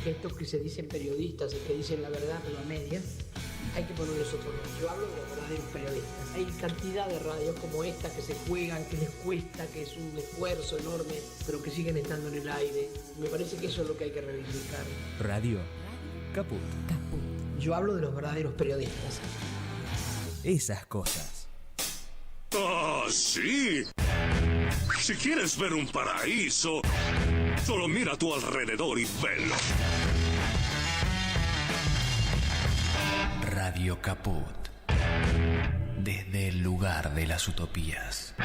que estos que se dicen periodistas y que dicen la verdad pero a medias, hay que ponerles otro nombre. Yo hablo de los verdaderos periodistas. Hay cantidad de radios como esta que se juegan, que les cuesta, que es un esfuerzo enorme, pero que siguen estando en el aire. Me parece que eso es lo que hay que reivindicar. Radio Caput. Yo hablo de los verdaderos periodistas. Esas cosas. ¡Ah, sí! Si quieres ver un paraíso, solo mira a tu alrededor y velo. Radio Caput. Desde el lugar de las utopías.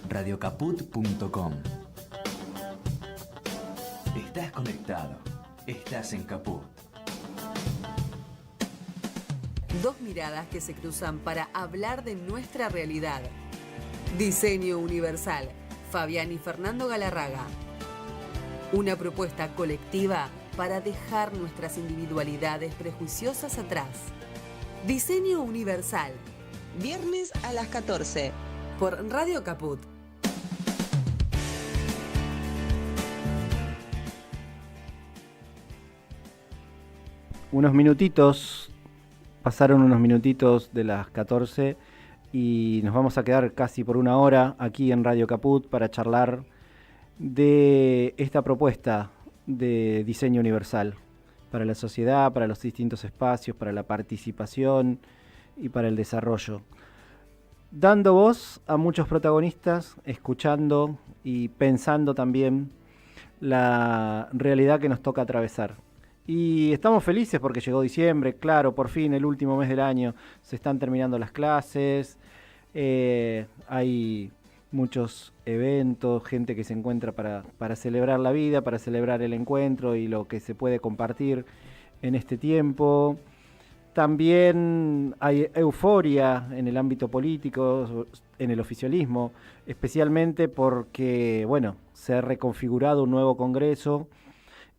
Radiocaput.com. Estás conectado. Estás en Caput. Dos miradas que se cruzan para hablar de nuestra realidad. Diseño Universal. Fabián y Fernando Galarraga. Una propuesta colectiva para dejar nuestras individualidades prejuiciosas atrás. Diseño Universal. Viernes a las 14. Por Radio Caput. Pasaron unos minutitos de las 14 y nos vamos a quedar casi por una hora aquí en Radio Caput para charlar de esta propuesta de diseño universal para la sociedad, para los distintos espacios, para la participación y para el desarrollo. Dando voz a muchos protagonistas, escuchando y pensando también la realidad que nos toca atravesar. Y estamos felices porque llegó diciembre, claro, por fin, el último mes del año, se están terminando las clases, hay muchos eventos, gente que se encuentra para celebrar la vida, para celebrar el encuentro y lo que se puede compartir en este tiempo. También hay euforia en el ámbito político, en el oficialismo, especialmente porque, bueno, se ha reconfigurado un nuevo Congreso.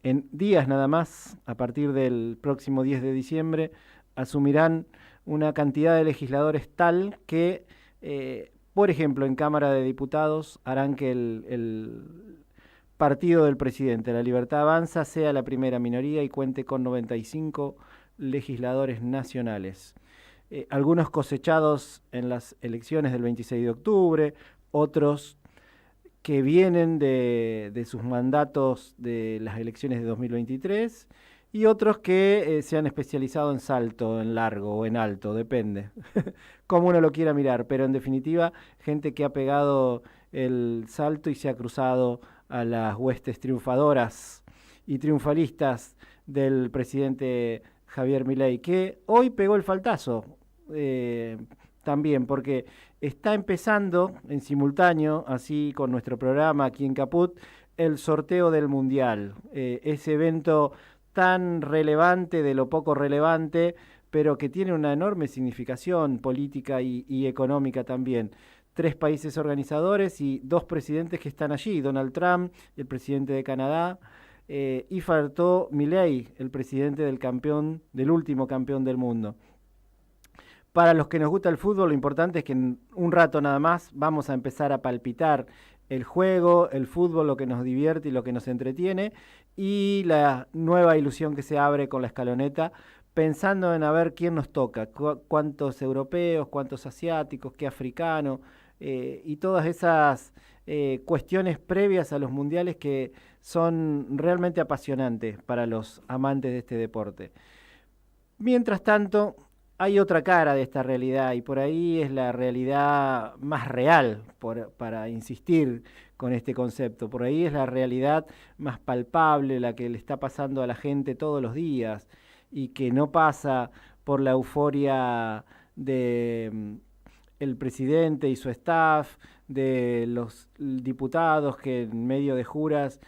En días nada más, a partir del próximo 10 de diciembre, asumirán una cantidad de legisladores tal que, por ejemplo, en Cámara de Diputados harán que el partido del presidente, La Libertad Avanza, sea la primera minoría y cuente con 95 legisladores nacionales. Algunos cosechados en las elecciones del 26 de octubre, otros que vienen de sus mandatos de las elecciones de 2023 y otros que se han especializado en salto, en largo o en alto, depende, como uno lo quiera mirar, pero en definitiva gente que ha pegado el salto y se ha cruzado a las huestes triunfadoras y triunfalistas del presidente Javier Milei, que hoy pegó el faltazo también, porque está empezando en simultáneo, así con nuestro programa aquí en Caput, el sorteo del Mundial, ese evento tan relevante de lo poco relevante, pero que tiene una enorme significación política y económica también. 3 países organizadores y 2 presidentes que están allí, Donald Trump, el presidente de Canadá, y faltó Milei, el presidente del último campeón del mundo. Para los que nos gusta el fútbol, lo importante es que en un rato nada más vamos a empezar a palpitar el juego, el fútbol, lo que nos divierte y lo que nos entretiene, y la nueva ilusión que se abre con la escaloneta, pensando en a ver quién nos toca, cuántos europeos, cuántos asiáticos, qué africanos, y todas esas cuestiones previas a los mundiales que son realmente apasionantes para los amantes de este deporte. Mientras tanto, hay otra cara de esta realidad y por ahí es la realidad más real, para insistir con este concepto. Por ahí es la realidad más palpable, la que le está pasando a la gente todos los días y que no pasa por la euforia de el presidente y su staff, de los diputados que en medio de juras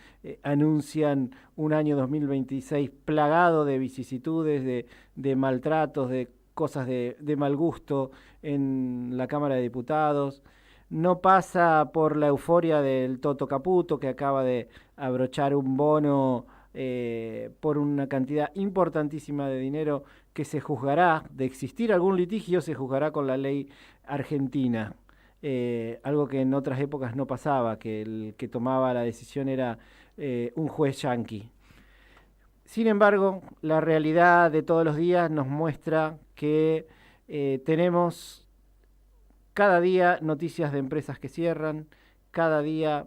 anuncian un año 2026 plagado de vicisitudes, de maltratos, de cosas de mal gusto en la Cámara de Diputados. No pasa por la euforia del Toto Caputo, que acaba de abrochar un bono por una cantidad importantísima de dinero que se juzgará, de existir algún litigio, se juzgará con la ley argentina. algo que en otras épocas no pasaba, que el que tomaba la decisión era un juez yanqui. Sin embargo, la realidad de todos los días nos muestra que tenemos cada día noticias de empresas que cierran, cada día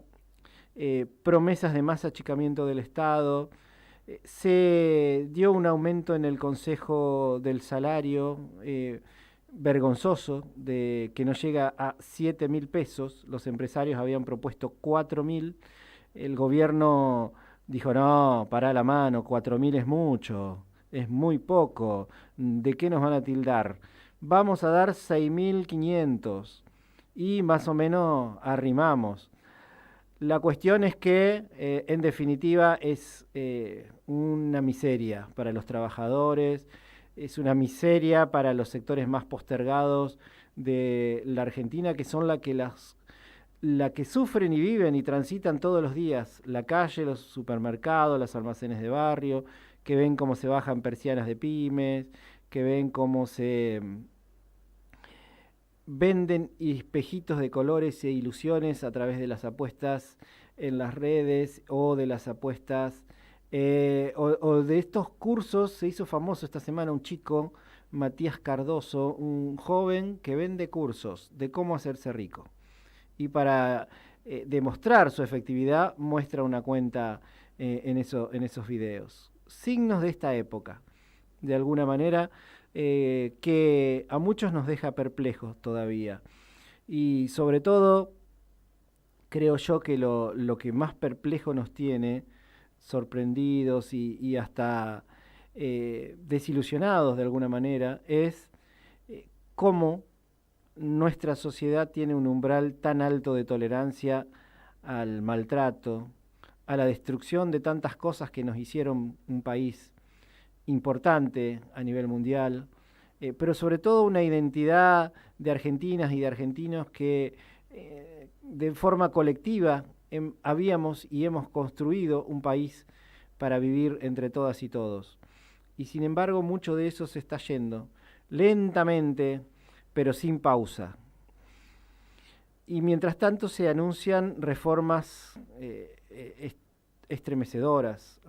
promesas de más achicamiento del Estado. Se dio un aumento en el Consejo del Salario vergonzoso, de que no llega a 7.000 pesos. Los empresarios habían propuesto 4.000. El gobierno dijo, no, pará la mano, 4.000 es mucho, es muy poco. ¿De qué nos van a tildar? Vamos a dar 6.500 y más o menos arrimamos. La cuestión es que, en definitiva, es una miseria para los trabajadores, es una miseria para los sectores más postergados de la Argentina, que son la que sufren y viven y transitan todos los días la calle, los supermercados, los almacenes de barrio, que ven cómo se bajan persianas de pymes, que ven cómo se venden espejitos de colores e ilusiones a través de las apuestas en las redes o de las apuestas o de estos cursos. Se hizo famoso esta semana un chico, Matías Cardoso, un joven que vende cursos de cómo hacerse rico. Y para demostrar su efectividad muestra una cuenta en esos videos. Signos de esta época, de alguna manera, que a muchos nos deja perplejos todavía. Y sobre todo, creo yo que lo que más perplejo nos tiene, sorprendidos y hasta desilusionados de alguna manera, es cómo nuestra sociedad tiene un umbral tan alto de tolerancia al maltrato, a la destrucción de tantas cosas que nos hicieron un país importante a nivel mundial, pero sobre todo una identidad de argentinas y de argentinos que de forma colectiva habíamos y hemos construido un país para vivir entre todas y todos. Y sin embargo, mucho de eso se está yendo lentamente, pero sin pausa. Y mientras tanto se anuncian reformas estremecedoras,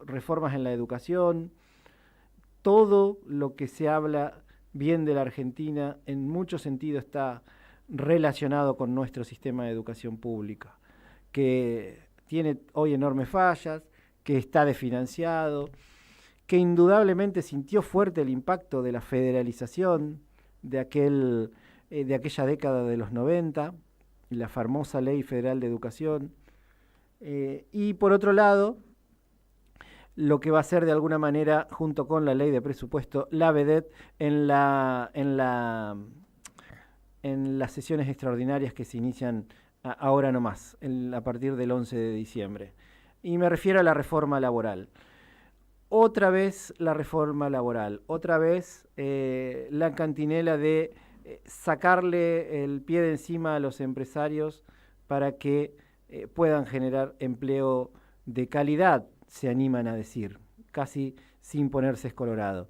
reformas en la educación. Todo lo que se habla bien de la Argentina en mucho sentido está relacionado con nuestro sistema de educación pública, que tiene hoy enormes fallas, que está desfinanciado, que indudablemente sintió fuerte el impacto de la federalización de aquella década de los 90, la famosa Ley Federal de Educación, y por otro lado, lo que va a ser de alguna manera, junto con la ley de presupuesto, la vedette en las sesiones extraordinarias que se inician ahora nomás, a partir del 11 de diciembre. Y me refiero a la reforma laboral. Otra vez la reforma laboral, otra vez la cantinela de sacarle el pie de encima a los empresarios para que puedan generar empleo de calidad, se animan a decir, casi sin ponerse colorado.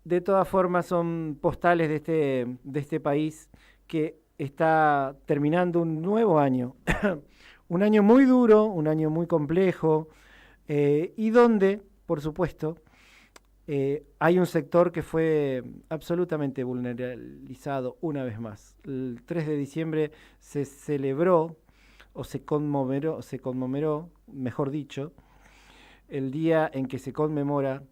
De todas formas, son postales de este país que está terminando un nuevo año, un año muy duro, un año muy complejo, y donde, por supuesto, hay un sector que fue absolutamente vulnerabilizado una vez más. El 3 de diciembre se celebró, o se conmemoró, mejor dicho, el día en que se conmemora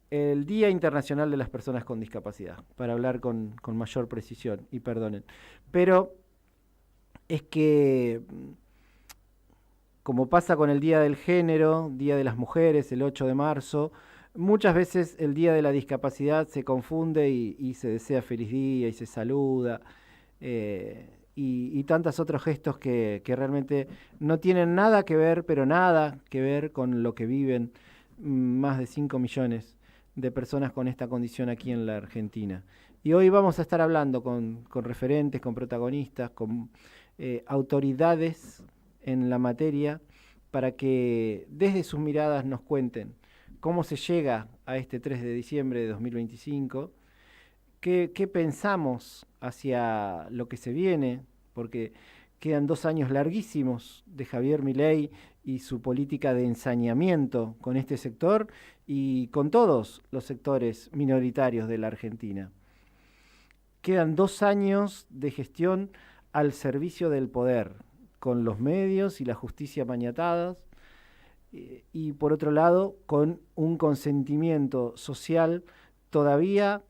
el Día Internacional de las Personas con Discapacidad, para hablar con mayor precisión, y perdonen. Pero es que, como pasa con el Día del Género, Día de las Mujeres, el 8 de marzo, muchas veces el Día de la Discapacidad se confunde y se desea feliz día y se saluda, y tantos otros gestos que realmente no tienen nada que ver, pero nada que ver con lo que viven más de 5 millones de personas con esta condición aquí en la Argentina. Y hoy vamos a estar hablando con referentes, con protagonistas, con autoridades en la materia, para que desde sus miradas nos cuenten cómo se llega a este 3 de diciembre de 2025, ¿Qué pensamos hacia lo que se viene? Porque quedan 2 años larguísimos de Javier Milei y su política de ensañamiento con este sector y con todos los sectores minoritarios de la Argentina. Quedan 2 años de gestión al servicio del poder, con los medios y la justicia maniatadas, y por otro lado, con un consentimiento social todavía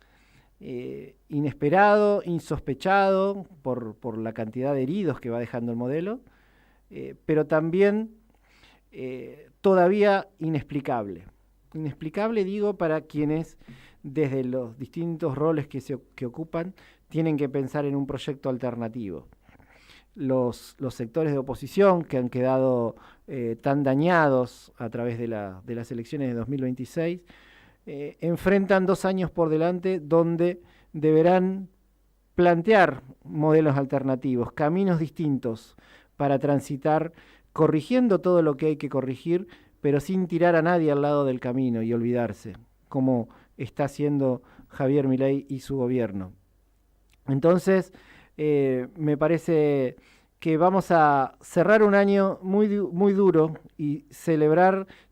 inesperado, insospechado por la cantidad de heridos que va dejando el modelo, pero también todavía inexplicable. Inexplicable, digo, para quienes desde los distintos roles que ocupan tienen que pensar en un proyecto alternativo. Los sectores de oposición que han quedado tan dañados a través de las elecciones de 2026 enfrentan 2 años por delante donde deberán plantear modelos alternativos, caminos distintos para transitar, corrigiendo todo lo que hay que corregir, pero sin tirar a nadie al lado del camino y olvidarse, como está haciendo Javier Milei y su gobierno. Entonces, me parece que vamos a cerrar un año muy, muy duro y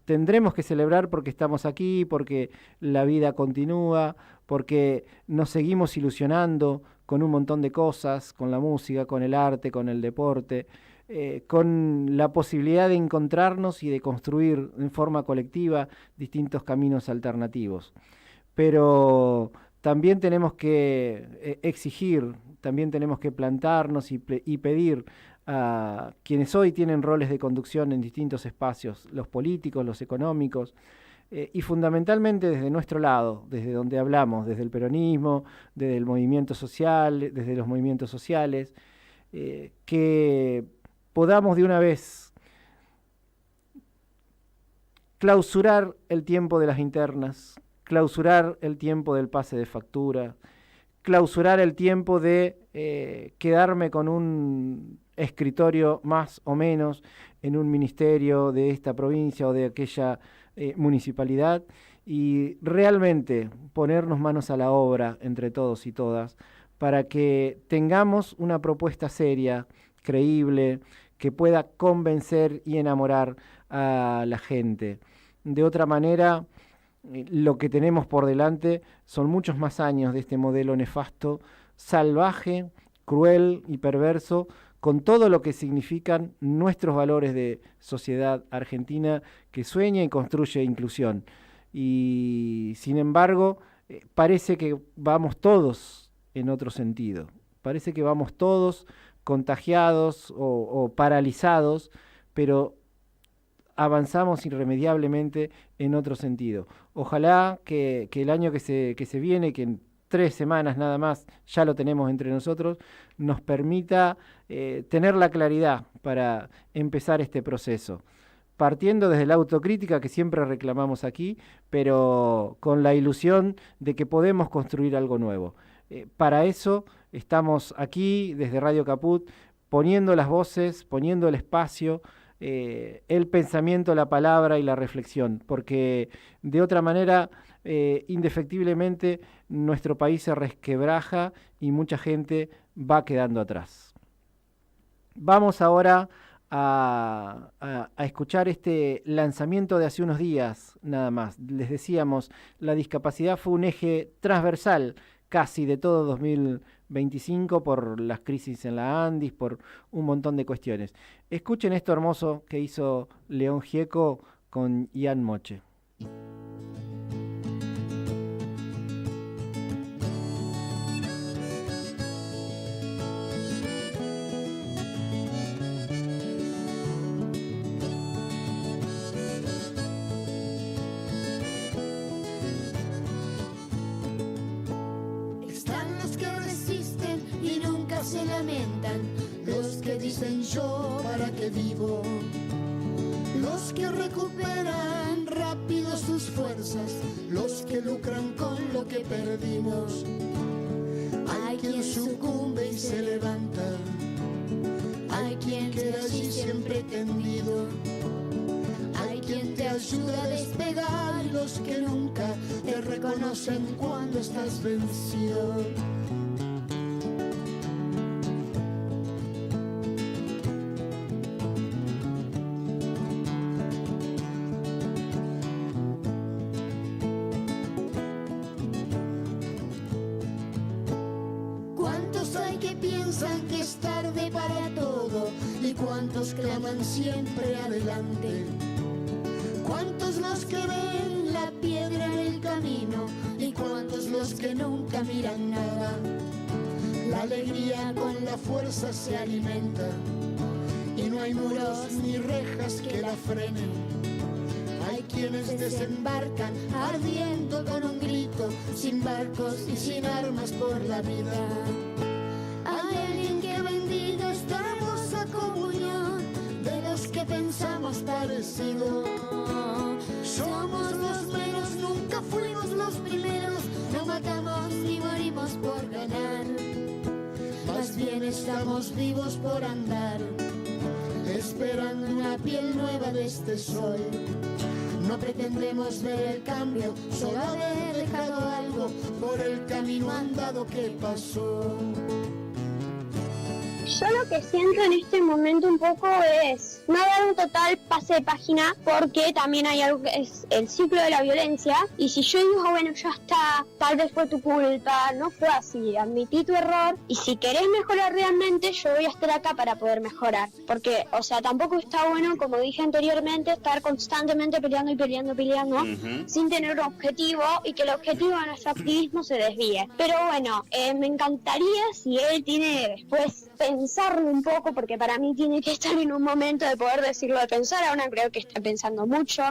tendremos que celebrar porque estamos aquí, porque la vida continúa, porque nos seguimos ilusionando con un montón de cosas, con la música, con el arte, con el deporte, con la posibilidad de encontrarnos y de construir en forma colectiva distintos caminos alternativos. Pero también tenemos que exigir, también tenemos que plantarnos y pedir a quienes hoy tienen roles de conducción en distintos espacios, los políticos, los económicos, y fundamentalmente desde nuestro lado, desde donde hablamos, desde el peronismo, desde el movimiento social, desde los movimientos sociales, que podamos de una vez clausurar el tiempo de las internas, clausurar el tiempo del pase de factura, clausurar el tiempo de quedarme con un escritorio más o menos en un ministerio de esta provincia o de aquella municipalidad y realmente ponernos manos a la obra entre todos y todas para que tengamos una propuesta seria, creíble, que pueda convencer y enamorar a la gente. De otra manera, lo que tenemos por delante son muchos más años de este modelo nefasto, salvaje, cruel y perverso, con todo lo que significan nuestros valores de sociedad argentina que sueña y construye inclusión. Y sin embargo, parece que vamos todos en otro sentido. Parece que vamos todos contagiados o paralizados, pero avanzamos irremediablemente en otro sentido. Ojalá que el año que se viene, que en 3 semanas nada más ya lo tenemos entre nosotros, nos permita tener la claridad para empezar este proceso. Partiendo desde la autocrítica que siempre reclamamos aquí, pero con la ilusión de que podemos construir algo nuevo. Para eso estamos aquí desde Radio Caput, poniendo las voces, poniendo el espacio, el pensamiento, la palabra y la reflexión, porque de otra manera, indefectiblemente, nuestro país se resquebraja y mucha gente va quedando atrás. Vamos ahora a escuchar este lanzamiento de hace unos días, nada más. Les decíamos, la discapacidad fue un eje transversal casi de todo 2025 por las crisis en la Andis, por un montón de cuestiones. Escuchen esto hermoso que hizo León Gieco con Ian Moche. Se lamentan los que dicen yo para qué vivo, los que recuperan rápido sus fuerzas, los que lucran con lo que perdimos. Hay quien sucumbe y se levanta, hay quien queda allí siempre tendido, hay quien te ayuda ayuda a despegar, y los que nunca te reconocen cuando estás vencido. ¿Cuántos hay que piensan que es tarde para todo? ¿Y cuántos claman siempre adelante? ¿Cuántos los que ven la piedra en el camino? ¿Y cuántos los que nunca miran nada? La alegría con la fuerza se alimenta, y no hay muros ni rejas que la frenen. Hay quienes desembarcan ardiendo con un grito, sin barcos y sin armas por la vida. Hay alguien que bendiga esta hermosa comunión de los que pensamos parecido. Somos los menos, nunca fuimos los primeros, no matamos ni morimos por ganar. Más bien estamos vivos por andar, esperando una piel nueva de este sol. No pretendemos ver el cambio, solo haber dejado algo por el camino andado que pasó. Yo lo que siento en este momento un poco es no dar un total pase de página, porque también hay algo que es el ciclo de la violencia, y si yo digo, bueno, ya está, tal vez fue tu culpa, no fue así, admití tu error, y si querés mejorar realmente, yo voy a estar acá para poder mejorar, porque, o sea, tampoco está bueno, como dije anteriormente, estar constantemente peleando y peleando, sin tener un objetivo, y que el objetivo de nuestro activismo se desvíe. Pero bueno, me encantaría si él tiene después pensarlo un poco, porque para mí tiene que estar en un momento de poder decirlo de pensar. Ahora creo que está pensando mucho.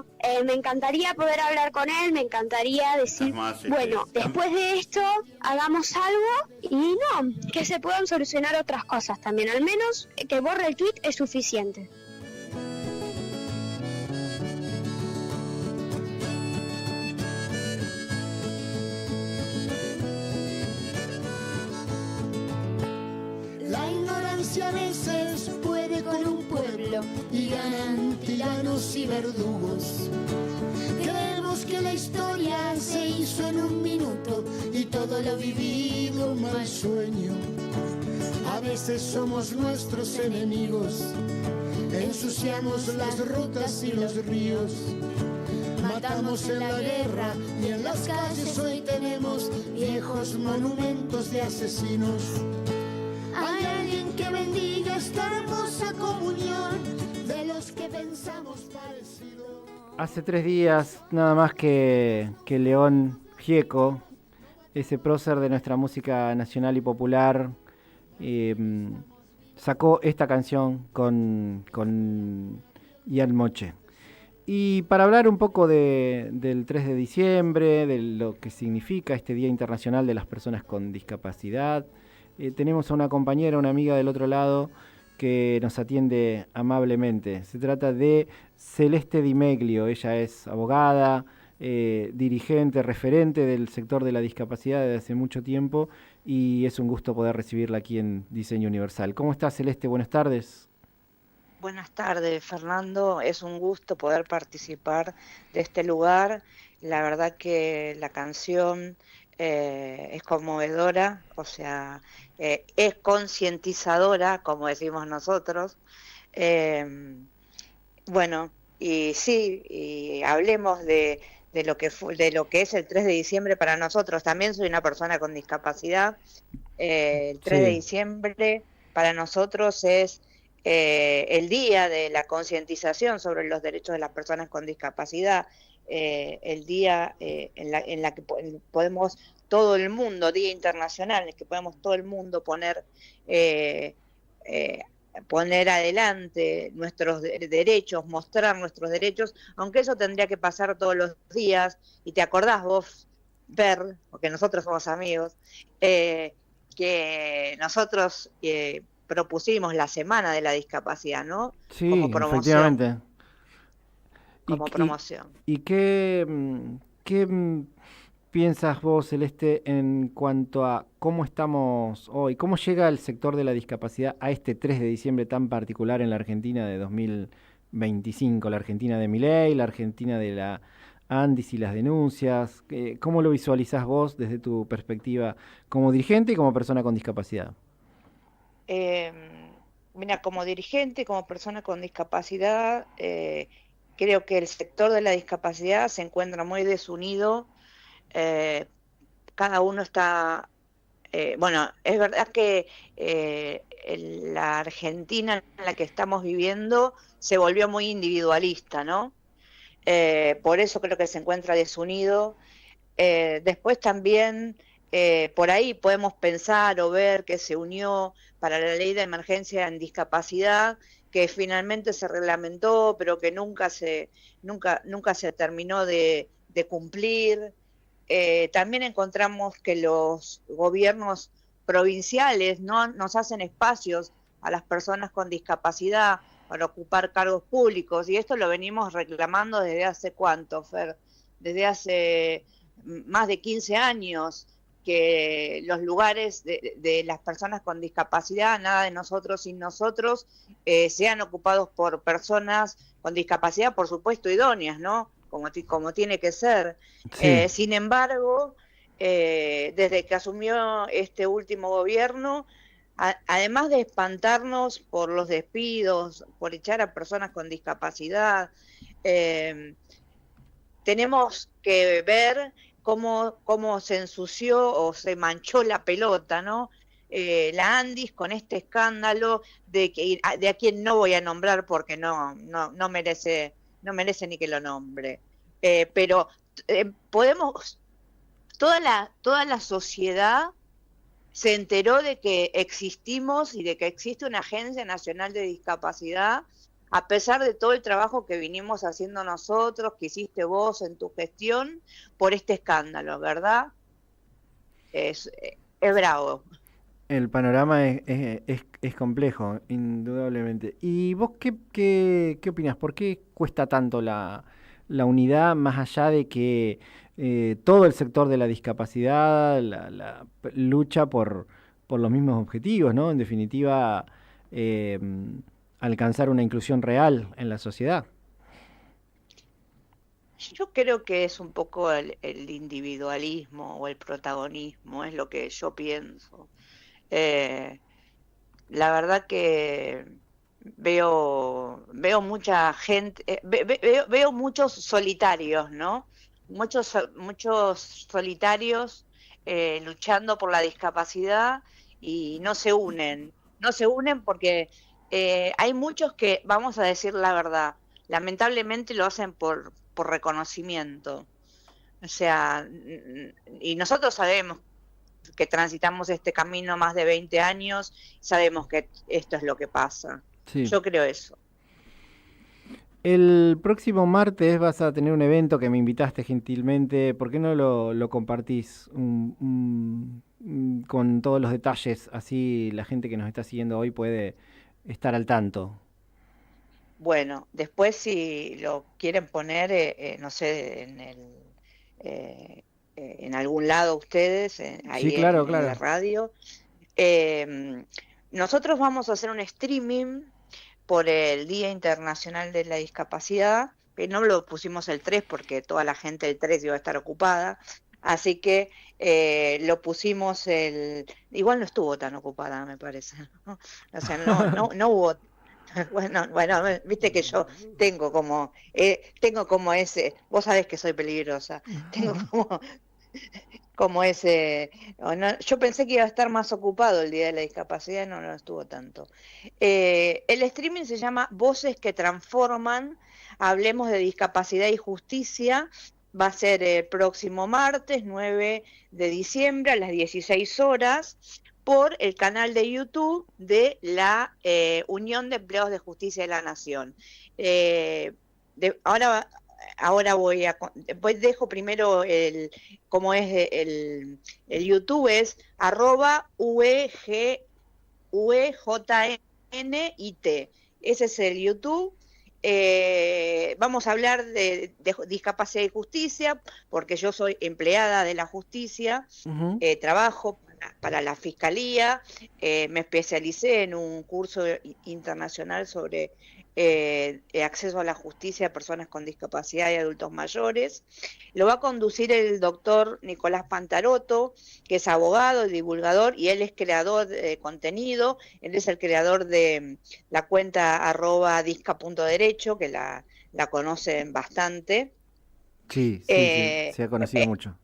Me encantaría poder hablar con él, me encantaría decir, bueno, después de esto hagamos algo, y no, que se puedan solucionar otras cosas también. Al menos que borre el tweet es suficiente. La ignorancia a veces puede con un pueblo y ganan tiranos y verdugos. Creemos que la historia se hizo en un minuto y todo lo vivido un mal sueño. A veces somos nuestros enemigos, ensuciamos las rutas y los ríos. Matamos en la guerra y en las calles hoy tenemos viejos monumentos de asesinos. Hay alguien que bendiga esta hermosa comunión de los que pensamos parecido. Hace 3 días, nada más que León Gieco, ese prócer de nuestra música nacional y popular, sacó esta canción con Ian Moche. Y para hablar un poco del 3 de diciembre, de lo que significa este Día Internacional de las Personas con Discapacidad, tenemos a una compañera, una amiga del otro lado, que nos atiende amablemente. Se trata de Celeste Di Meglio. Ella es abogada, dirigente, referente del sector de la discapacidad desde hace mucho tiempo, y es un gusto poder recibirla aquí en Diseño Universal. ¿Cómo estás, Celeste? Buenas tardes. Buenas tardes, Fernando. Es un gusto poder participar de este lugar. La verdad que la canción es conmovedora, o sea, es concientizadora, como decimos nosotros. Bueno, y sí, y hablemos de lo que es el 3 de diciembre para nosotros. También soy una persona con discapacidad. El 3 de diciembre para nosotros es el día de la concientización sobre los derechos de las personas con discapacidad. El día en la que podemos todo el mundo, Día Internacional, en el que podemos todo el mundo poner adelante nuestros derechos, mostrar nuestros derechos, aunque eso tendría que pasar todos los días. Y te acordás vos, Ver, porque nosotros somos amigos, que nosotros propusimos la Semana de la Discapacidad, ¿no? Sí, como promoción. Efectivamente. Como promoción. ¿Y qué piensas vos, Celeste, en cuanto a cómo estamos hoy? ¿Cómo llega el sector de la discapacidad a este 3 de diciembre tan particular en la Argentina de 2025, la Argentina de Milei, la Argentina de la Andis y las denuncias. ¿Cómo lo visualizás vos desde tu perspectiva como dirigente y como persona con discapacidad? Mira, como dirigente, como persona con discapacidad, creo que el sector de la discapacidad se encuentra muy desunido. Cada uno está... bueno, es verdad que la Argentina en la que estamos viviendo se volvió muy individualista, ¿no? Por eso creo que se encuentra desunido. Después también por ahí podemos pensar o ver que se unió para la ley de emergencia en discapacidad, que finalmente se reglamentó, pero que nunca se terminó de cumplir. También encontramos que los gobiernos provinciales no nos hacen espacios a las personas con discapacidad para ocupar cargos públicos, y esto lo venimos reclamando desde hace ¿cuánto, Fer? Desde hace más de 15 años, que los lugares de las personas con discapacidad, nada de nosotros sin nosotros, sean ocupados por personas con discapacidad, por supuesto, idóneas, ¿no? Como tiene que ser. Sí. Sin embargo, desde que asumió este último gobierno, además de espantarnos por los despidos, por echar a personas con discapacidad, tenemos que ver cómo se ensució o se manchó la pelota, ¿no? La Andis con este escándalo de a quien no voy a nombrar porque no merece ni que lo nombre. Pero toda la sociedad se enteró de que existimos y de que existe una Agencia Nacional de Discapacidad, a pesar de todo el trabajo que vinimos haciendo nosotros, que hiciste vos en tu gestión, por este escándalo, ¿verdad? Es bravo. El panorama es complejo, indudablemente. ¿Y vos qué opinás? ¿Por qué cuesta tanto la unidad, más allá de que todo el sector de la discapacidad la lucha por los mismos objetivos, ¿no? En definitiva, alcanzar una inclusión real en la sociedad? Yo creo que es un poco el individualismo o el protagonismo, es lo que yo pienso. La verdad que veo mucha gente, veo muchos solitarios, ¿no? Muchos solitarios luchando por la discapacidad y no se unen porque hay muchos que, vamos a decir la verdad, lamentablemente lo hacen por reconocimiento. O sea, y nosotros sabemos que transitamos este camino más de 20 años, sabemos que esto es lo que pasa. Sí. Yo creo eso. El próximo martes vas a tener un evento que me invitaste gentilmente. ¿Por qué no lo compartís con todos los detalles? Así la gente que nos está siguiendo hoy puede estar al tanto. Bueno, después si lo quieren poner, no sé, en algún lado ustedes, ahí sí, claro, en la radio. Nosotros vamos a hacer un streaming por el Día Internacional de la Discapacidad, que no lo pusimos el 3 porque toda la gente del 3 iba a estar ocupada, así que lo pusimos igual no estuvo tan ocupada, me parece, ¿no? O sea, no hubo... Bueno, viste que yo tengo como ese, vos sabés que soy peligrosa, tengo como ese, yo pensé que iba a estar más ocupado el Día de la Discapacidad, no estuvo tanto. El streaming se llama Voces que Transforman, hablemos de discapacidad y justicia, va a ser el próximo martes 9 de diciembre a las 16 horas, por el canal de YouTube de la Unión de Empleados de Justicia de la Nación. Ahora dejo primero cómo es el YouTube, es @UEJNIT. Ese es el YouTube. Vamos a hablar de discapacidad y justicia, porque yo soy empleada de la justicia, trabajo para la Fiscalía, me especialicé en un curso internacional sobre acceso a la justicia de personas con discapacidad y adultos mayores. Lo va a conducir el doctor Nicolás Pantarotto, que es abogado y divulgador, y él es creador de contenido. Él es el creador de la cuenta @disca.derecho, que la conocen bastante. Sí, se ha conocido mucho.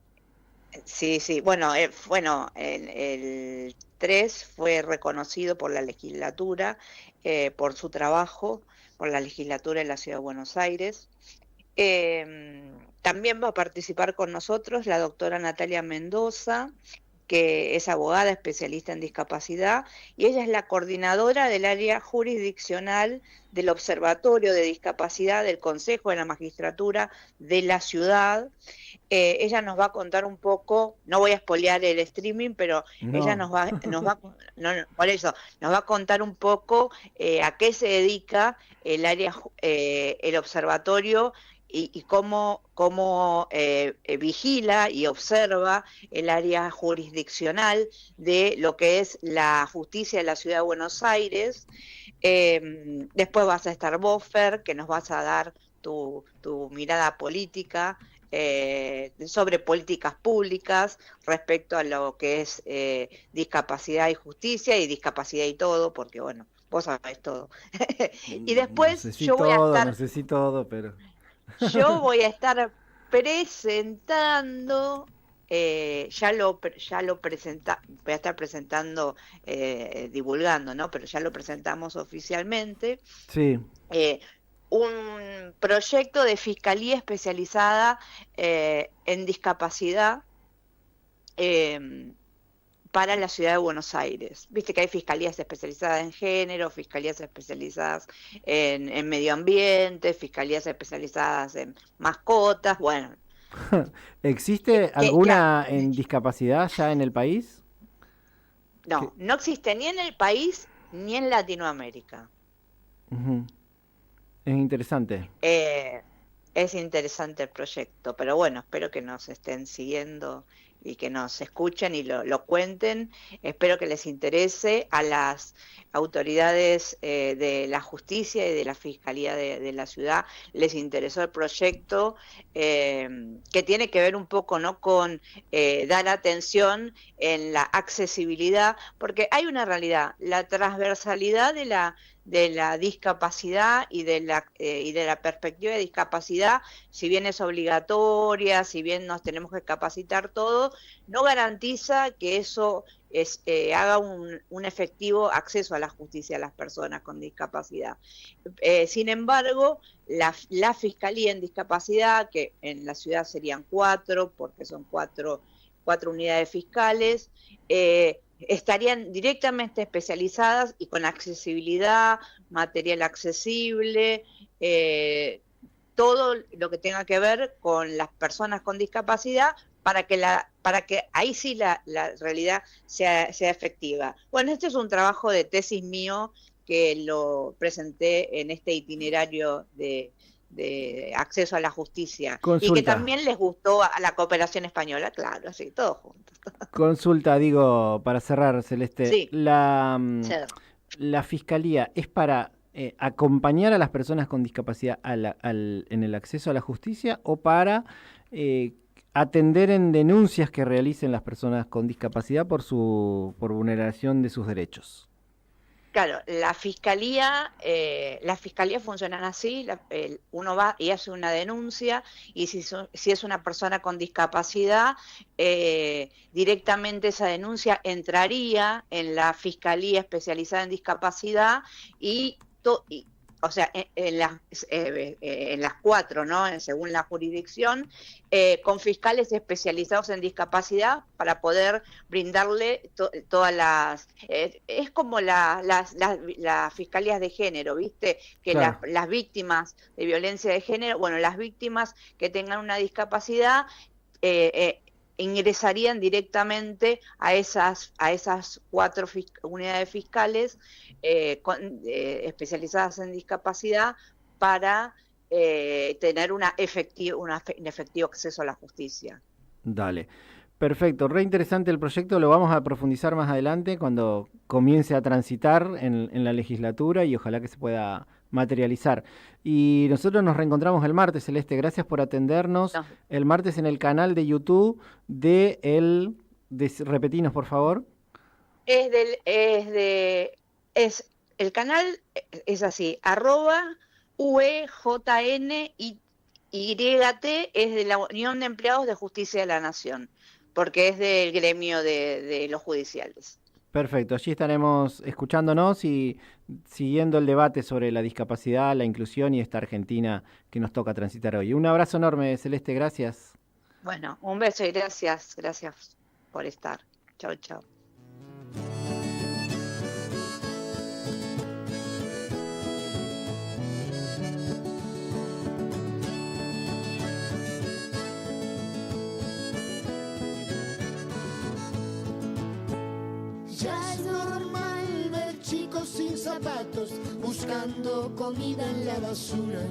Sí, bueno, el 3 fue reconocido por la legislatura, por su trabajo, por la legislatura de la Ciudad de Buenos Aires. También va a participar con nosotros la doctora Natalia Mendoza, que es abogada especialista en discapacidad, y ella es la coordinadora del área jurisdiccional del Observatorio de Discapacidad del Consejo de la Magistratura de la Ciudad. Ella nos va a contar un poco, no voy a espolear el streaming, pero ella por eso, nos va a contar un poco a qué se dedica el área, el observatorio, y cómo vigila y observa el área jurisdiccional de lo que es la justicia de la Ciudad de Buenos Aires. Después vas a estar vos, Fer, que nos vas a dar tu mirada política, sobre políticas públicas respecto a lo que es discapacidad y justicia, y discapacidad y todo, porque bueno, vos sabés todo. Y después No sé si yo voy a estar... no sé si todo, pero... Yo voy a estar presentando, voy a estar presentando, divulgando, ¿no? Pero ya lo presentamos oficialmente. Sí. Un proyecto de fiscalía especializada en discapacidad para la Ciudad de Buenos Aires. Viste que hay fiscalías especializadas en género, fiscalías especializadas en medio ambiente, fiscalías especializadas en mascotas, bueno. ¿Existe alguna en discapacidad ya en el país? No, no existe ni en el país ni en Latinoamérica. Es interesante. Es interesante el proyecto, pero bueno, espero que nos estén siguiendo y que nos escuchen y lo cuenten. Espero que les interese. A las autoridades de la justicia y de la fiscalía de la ciudad les interesó el proyecto, que tiene que ver un poco, ¿no?, con dar atención en la accesibilidad, porque hay una realidad: la transversalidad de la discapacidad y de la perspectiva de discapacidad, si bien es obligatoria, si bien nos tenemos que capacitar todo, no garantiza que eso haga un efectivo acceso a la justicia a las personas con discapacidad. Sin embargo, la Fiscalía en Discapacidad, que en la ciudad serían 4, porque son cuatro unidades fiscales, estarían directamente especializadas y con accesibilidad, material accesible, todo lo que tenga que ver con las personas con discapacidad, para que ahí sí la realidad sea efectiva. Bueno, este es un trabajo de tesis mío que lo presenté en este itinerario de acceso a la justicia. Consulta. Y que también les gustó a la cooperación española, claro, así, todos juntos. Consulta, digo, para cerrar, Celeste. Sí. La Fiscalía es para acompañar a las personas con discapacidad en el acceso a la justicia, o para atender en denuncias que realicen las personas con discapacidad por vulneración de sus derechos. Claro, las fiscalías funcionan así: uno va y hace una denuncia, y si es una persona con discapacidad, directamente esa denuncia entraría en la Fiscalía especializada en discapacidad, o sea, en las 4, ¿no?, según la jurisdicción, con fiscales especializados en discapacidad, para poder brindarle todas las... es como las fiscalías de género, ¿viste? Que claro, las víctimas de violencia de género, bueno, las víctimas que tengan una discapacidad, ingresarían directamente a esas 4 unidades fiscales especializadas en discapacidad, para tener un efectivo acceso a la justicia. Dale. Perfecto, re interesante el proyecto, lo vamos a profundizar más adelante cuando comience a transitar en la legislatura, y ojalá que se pueda materializar. Y nosotros nos reencontramos el martes, Celeste, gracias por atendernos. No. El martes en el canal de YouTube repetinos, por favor. El canal es así, @UEJNYT, es de la Unión de Empleados de Justicia de la Nación, porque es del gremio de los judiciales. Perfecto, allí estaremos escuchándonos y siguiendo el debate sobre la discapacidad, la inclusión y esta Argentina que nos toca transitar hoy. Un abrazo enorme, Celeste, gracias. Bueno, un beso y gracias por estar. Chau, chau. Ya es normal ver chicos sin zapatos buscando comida en la basura.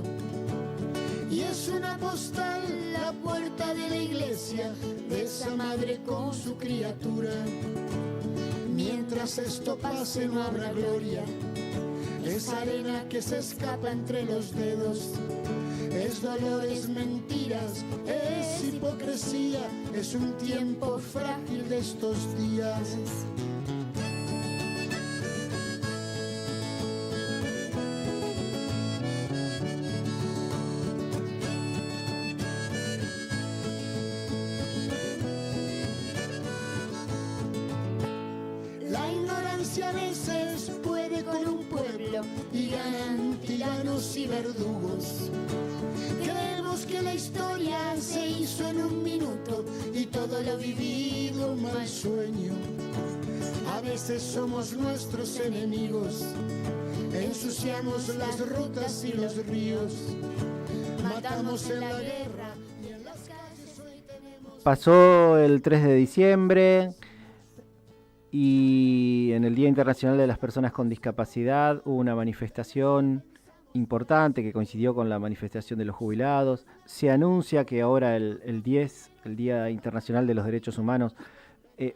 Y es una postal la puerta de la iglesia de esa madre con su criatura. Mientras esto pase no habrá gloria. Es arena que se escapa entre los dedos. Es dolor, es mentiras, es hipocresía. Es un tiempo frágil de estos días. A veces puede con un pueblo y ganan tiranos y verdugos. Creemos que la historia se hizo en un minuto y todo lo vivido un mal sueño. A veces somos nuestros enemigos, ensuciamos las rutas y los ríos, matamos en la guerra y en las calles hoy tenemos... Pasó el 3 de diciembre... Y en el Día Internacional de las Personas con Discapacidad hubo una manifestación importante que coincidió con la manifestación de los jubilados. Se anuncia que ahora el 10, el Día Internacional de los Derechos Humanos,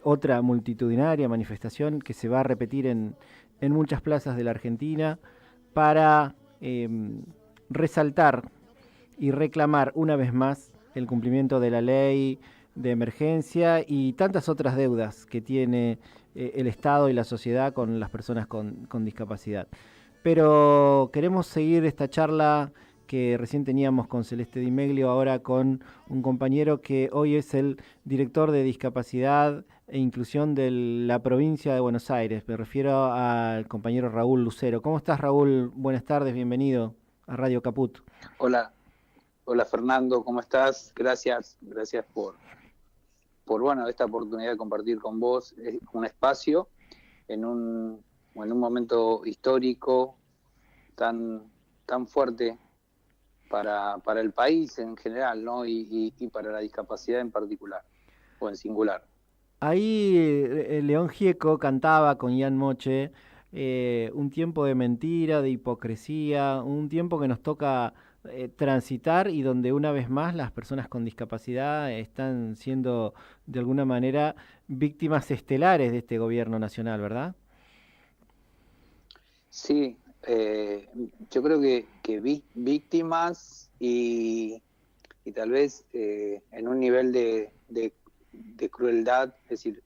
otra multitudinaria manifestación que se va a repetir en muchas plazas de la Argentina para resaltar y reclamar una vez más el cumplimiento de la ley de emergencia y tantas otras deudas que tiene el Estado y la sociedad con las personas con discapacidad. Pero queremos seguir esta charla que recién teníamos con Celeste Di Meglio, ahora con un compañero que hoy es el director de Discapacidad e Inclusión de la provincia de Buenos Aires. Me refiero al compañero Raúl Lucero. ¿Cómo estás, Raúl? Buenas tardes, bienvenido a Radio Caput. Hola Fernando, ¿cómo estás? Gracias por esta oportunidad de compartir con vos un espacio en un momento histórico tan fuerte para el país en general, ¿no? y para la discapacidad en particular, o en singular. Ahí León Gieco cantaba con Ian Moche un tiempo de mentira, de hipocresía, un tiempo que nos toca transitar y donde una vez más las personas con discapacidad están siendo de alguna manera víctimas estelares de este gobierno nacional, ¿verdad? Sí, yo creo que víctimas y tal vez en un nivel de crueldad, es decir,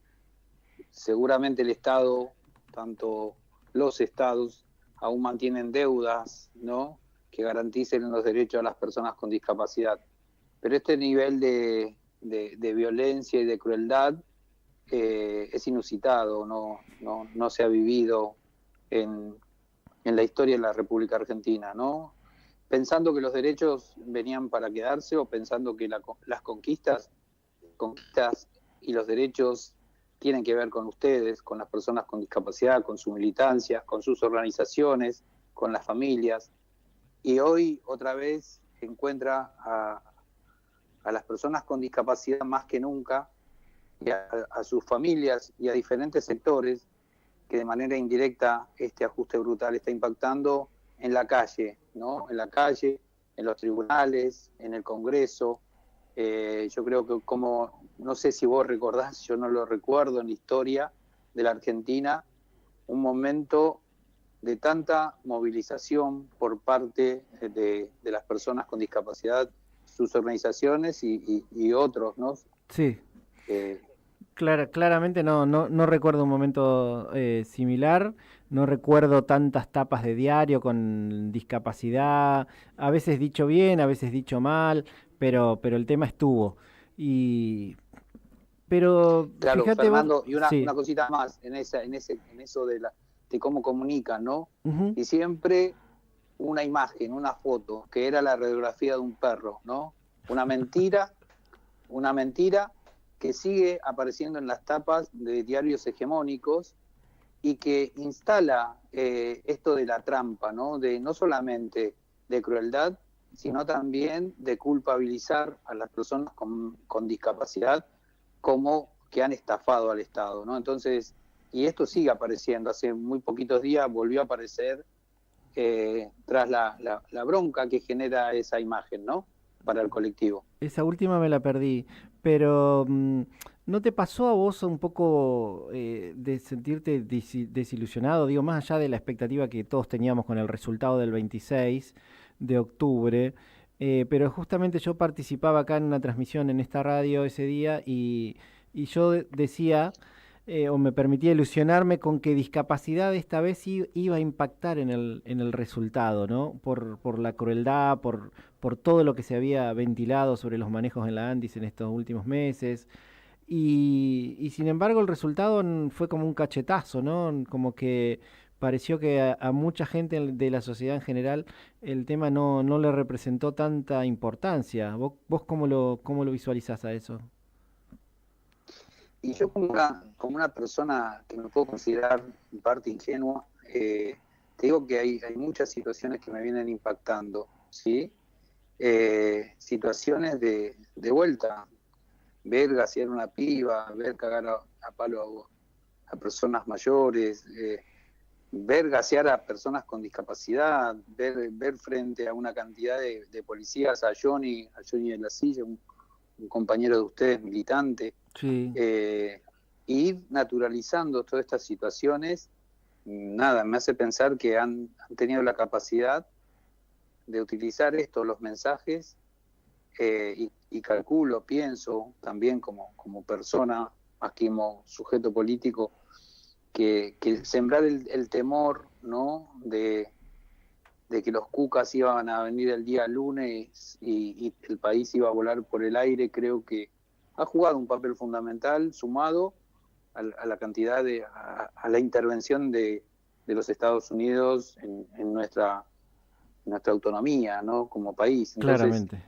seguramente el Estado, tanto los estados, aún mantienen deudas, ¿no?, que garanticen los derechos a las personas con discapacidad. Pero este nivel de violencia y de crueldad es inusitado, no se ha vivido en la historia de la República Argentina, ¿no? Pensando que los derechos venían para quedarse o pensando que las conquistas y los derechos tienen que ver con ustedes, con las personas con discapacidad, con su militancia, con sus organizaciones, con las familias. Y hoy otra vez se encuentra a las personas con discapacidad más que nunca, y a sus familias y a diferentes sectores que de manera indirecta este ajuste brutal está impactando en la calle, ¿no? En la calle, en los tribunales, en el Congreso. Yo creo que no sé si vos recordás, yo no lo recuerdo en la historia de la Argentina, un momento de tanta movilización por parte de las personas con discapacidad, sus organizaciones y otros, ¿no? Sí. Claramente no recuerdo un momento similar, no recuerdo tantas tapas de diario con discapacidad, a veces dicho bien, a veces dicho mal, pero el tema estuvo. Pero claro, fíjate Fernando, vos, y una sí. cosita más en eso de cómo comunican, ¿no? Uh-huh. Y siempre una imagen, una foto, que era la radiografía de un perro, ¿no? Una mentira que sigue apareciendo en las tapas de diarios hegemónicos y que instala esto de la trampa, ¿no? De no solamente de crueldad, sino también de culpabilizar a las personas con discapacidad como que han estafado al Estado, ¿no? Entonces, y esto sigue apareciendo, hace muy poquitos días volvió a aparecer tras la bronca que genera esa imagen, ¿no? Para el colectivo. Esa última me la perdí, pero ¿no te pasó a vos un poco de sentirte desilusionado? Digo, más allá de la expectativa que todos teníamos con el resultado del 26 de octubre, pero justamente yo participaba acá en una transmisión en esta radio ese día y yo decía, o me permitía ilusionarme con que discapacidad esta vez iba a impactar en el resultado, ¿no? Por la crueldad, por todo lo que se había ventilado sobre los manejos en la Andis en estos últimos meses. Y sin embargo el resultado fue como un cachetazo, ¿no? Como que pareció que a mucha gente de la sociedad en general el tema no le representó tanta importancia. ¿Vos cómo lo visualizás a eso? Y yo como una persona que me puedo considerar en parte ingenua, te digo que hay muchas situaciones que me vienen impactando, ¿sí? Situaciones de vuelta, ver gasear una piba, ver cagar a palo a personas mayores, ver gasear a personas con discapacidad, ver frente a una cantidad de policías a Johnny de la Silla, un compañero de ustedes militante, sí. Ir naturalizando todas estas situaciones, nada, me hace pensar que han tenido la capacidad de utilizar los mensajes, y calculo, pienso también como persona, más que como sujeto político, que sembrar el temor, ¿no? de que los cucas iban a venir el día lunes y el país iba a volar por el aire, creo que ha jugado un papel fundamental, sumado a la cantidad a la intervención de los Estados Unidos en nuestra autonomía, ¿no? Como país. Entonces, claramente.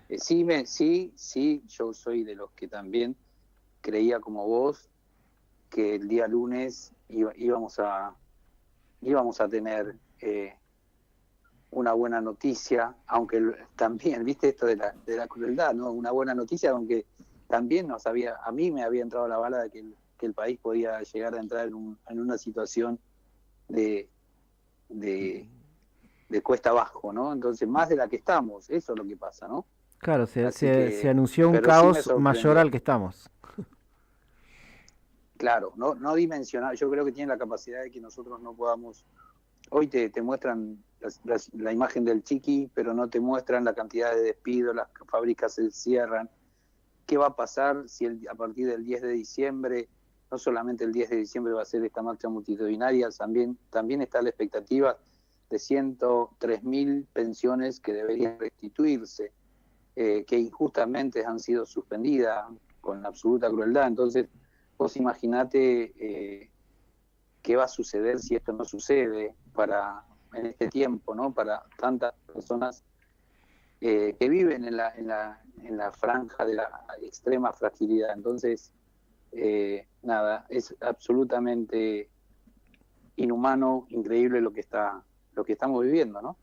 Sí, yo soy de los que también creía como vos que el día lunes íbamos a tener una buena noticia, aunque también, viste esto de la crueldad, ¿no? Una buena noticia, aunque también a mí me había entrado la bala de que el país podía llegar a entrar en una situación de cuesta abajo, ¿no? Entonces, más de la que estamos, eso es lo que pasa, ¿no? Claro, se anunció un caos sí mayor al que estamos. Claro, no dimensionar, yo creo que tiene la capacidad de que nosotros no podamos. Hoy te muestran la imagen del Chiqui, pero no te muestran la cantidad de despidos, las fábricas se cierran. ¿Qué va a pasar si a partir del 10 de diciembre, no solamente el 10 de diciembre va a ser esta marcha multitudinaria, también está la expectativa de 103.000 pensiones que deberían restituirse, que injustamente han sido suspendidas con absoluta crueldad? Entonces, vos imaginate qué va a suceder si esto no sucede en este tiempo, ¿no? Para tantas personas que viven en la franja de la extrema fragilidad. Entonces, nada, es absolutamente inhumano, increíble lo que estamos viviendo, ¿no?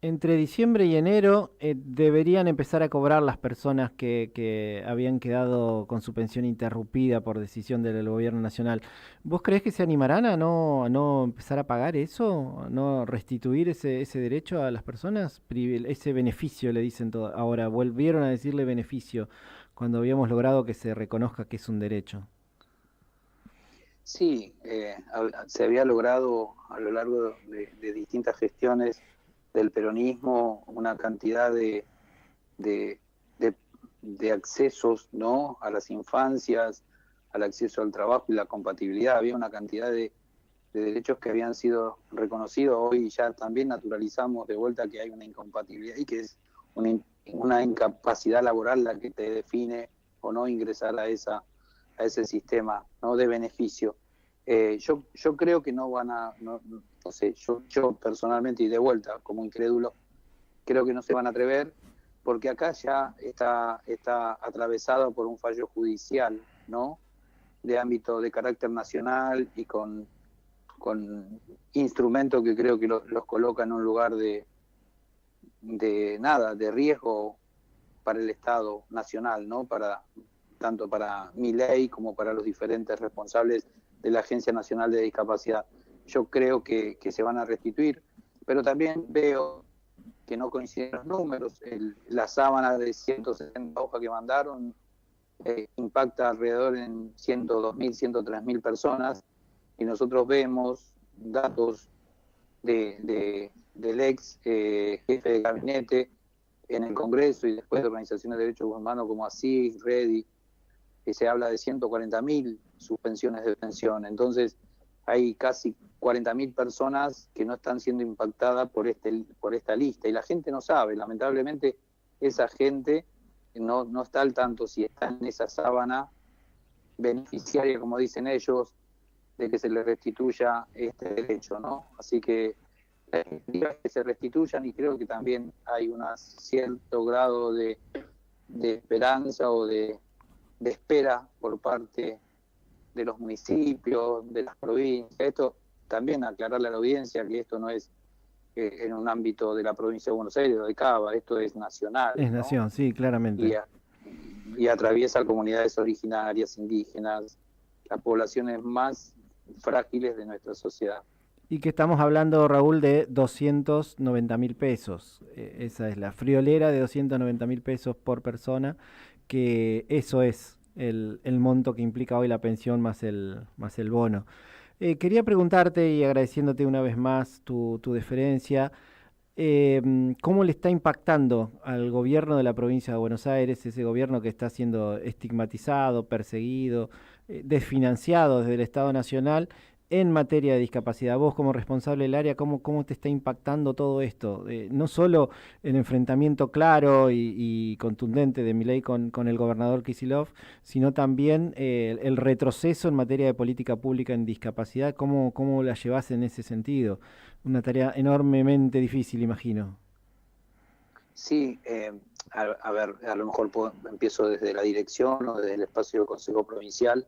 Entre diciembre y enero deberían empezar a cobrar las personas que habían quedado con su pensión interrumpida por decisión del gobierno nacional. ¿Vos creés que se animarán a no empezar a pagar eso? ¿A no restituir ese derecho a las personas? Ese beneficio le dicen todo. Ahora, volvieron a decirle beneficio cuando habíamos logrado que se reconozca que es un derecho. Sí, se había logrado a lo largo de distintas gestiones del peronismo una cantidad de, de, de accesos, ¿no?, a las infancias, al acceso al trabajo y la compatibilidad. Había una cantidad de derechos que habían sido reconocidos. Hoy ya también naturalizamos de vuelta que hay una incompatibilidad y que es una incapacidad laboral la que te define o no ingresar a ese sistema, ¿no?, de beneficio. Yo creo que no van a, no sé, yo personalmente, y de vuelta como incrédulo, creo que no se van a atrever, porque acá ya está atravesado por un fallo judicial, ¿no?, de ámbito de carácter nacional y con instrumentos que creo que los coloca en un lugar de riesgo para el Estado nacional, ¿no?, tanto para Milei como para los diferentes responsables de la Agencia Nacional de Discapacidad. Yo creo que se van a restituir, pero también veo que no coinciden los números. La sábana de 160 hojas que mandaron impacta alrededor en 102.000, 103.000 personas, y nosotros vemos datos del ex jefe de gabinete en el Congreso y después de organizaciones de derechos humanos como ASIG, REDI, que se habla de 140.000 suspensiones de pensión. Entonces hay casi 40.000 personas que no están siendo impactadas por esta lista, y la gente no sabe. Lamentablemente esa gente no está al tanto si está en esa sábana beneficiaria, como dicen ellos, de que se les restituya este derecho, ¿no? Así que la expectativa es que se restituyan, y creo que también hay un cierto grado de esperanza o de espera por parte de los municipios, de las provincias. Esto también aclararle a la audiencia que esto no es en un ámbito de la provincia de Buenos Aires o de Cava, esto es nacional. Es ¿no? nación, sí, claramente. Y atraviesa comunidades originarias, indígenas, las poblaciones más frágiles de nuestra sociedad. Y que estamos hablando, Raúl, de 290.000 pesos. Esa es la friolera de 290.000 pesos por persona, que eso es el monto que implica hoy la pensión más el bono. Quería preguntarte, y agradeciéndote una vez más tu deferencia, ¿cómo le está impactando al gobierno de la provincia de Buenos Aires, ese gobierno que está siendo estigmatizado, perseguido, desfinanciado desde el Estado Nacional en materia de discapacidad? Vos, como responsable del área, ¿cómo te está impactando todo esto? No solo el enfrentamiento claro y contundente de Milei con el gobernador Kicillof, sino también el retroceso en materia de política pública en discapacidad. ¿Cómo la llevás en ese sentido? Una tarea enormemente difícil, imagino. Sí, a ver, a lo mejor empiezo desde la dirección o desde el espacio del Consejo Provincial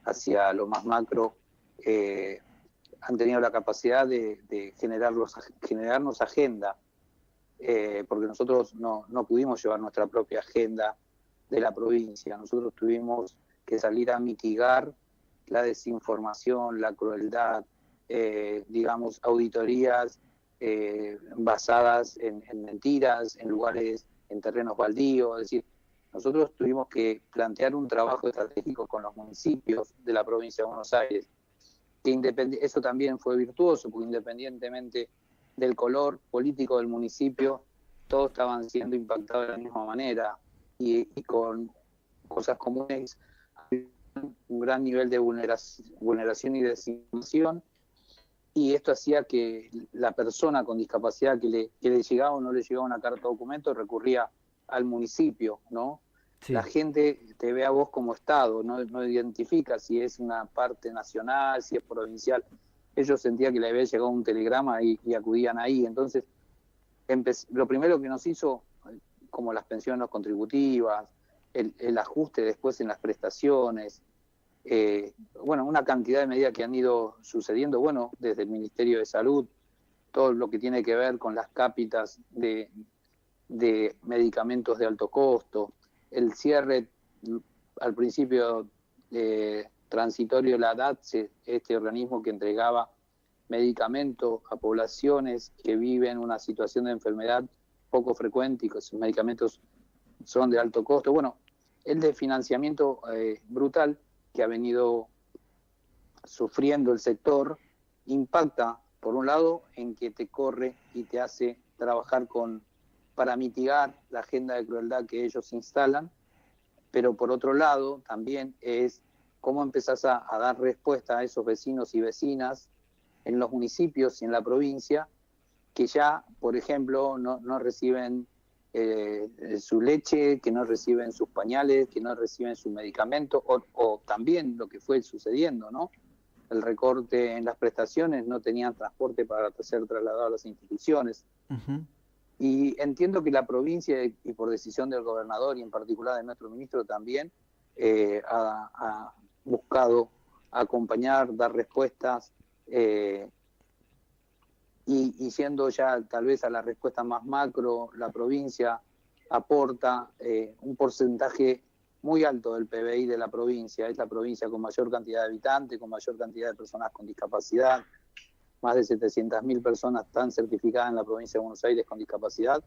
hacia lo más macro. Han tenido la capacidad de generarnos agenda, porque nosotros no pudimos llevar nuestra propia agenda de la provincia. Nosotros tuvimos que salir a mitigar la desinformación, la crueldad, digamos, auditorías basadas en mentiras, en lugares, en terrenos baldíos. Es decir, nosotros tuvimos que plantear un trabajo estratégico con los municipios de la provincia de Buenos Aires, que eso también fue virtuoso, porque independientemente del color político del municipio, todos estaban siendo impactados de la misma manera, y con cosas comunes, un gran nivel de vulneración y desinformación, y esto hacía que la persona con discapacidad que le llegaba o no le llegaba una carta o documento recurría al municipio, ¿no? Sí. La gente te ve a vos como Estado, no identifica si es una parte nacional, si es provincial. Ellos sentían que le había llegado un telegrama y acudían ahí. Entonces, lo primero que nos hizo, como las pensiones no contributivas, el ajuste después en las prestaciones, una cantidad de medidas que han ido sucediendo, desde el Ministerio de Salud, todo lo que tiene que ver con las cápitas de medicamentos de alto costo, el cierre al principio transitorio de la DATSE, este organismo que entregaba medicamentos a poblaciones que viven una situación de enfermedad poco frecuente y que sus medicamentos son de alto costo. El de financiamiento brutal que ha venido sufriendo el sector impacta, por un lado, en que te corre y te hace trabajar para mitigar la agenda de crueldad que ellos instalan, pero por otro lado también es cómo empezás a dar respuesta a esos vecinos y vecinas en los municipios y en la provincia que ya, por ejemplo, no reciben su leche, que no reciben sus pañales, que no reciben sus medicamentos, o también lo que fue sucediendo, ¿no? El recorte en las prestaciones, no tenían transporte para ser trasladados a las instituciones. Uh-huh. Y entiendo que la provincia, y por decisión del gobernador y en particular de nuestro ministro también, ha buscado acompañar, dar respuestas, y siendo ya tal vez a la respuesta más macro, la provincia aporta un porcentaje muy alto del PBI de la provincia. Es la provincia con mayor cantidad de habitantes, con mayor cantidad de personas con discapacidad. Más de 700.000 personas están certificadas en la provincia de Buenos Aires con discapacidad.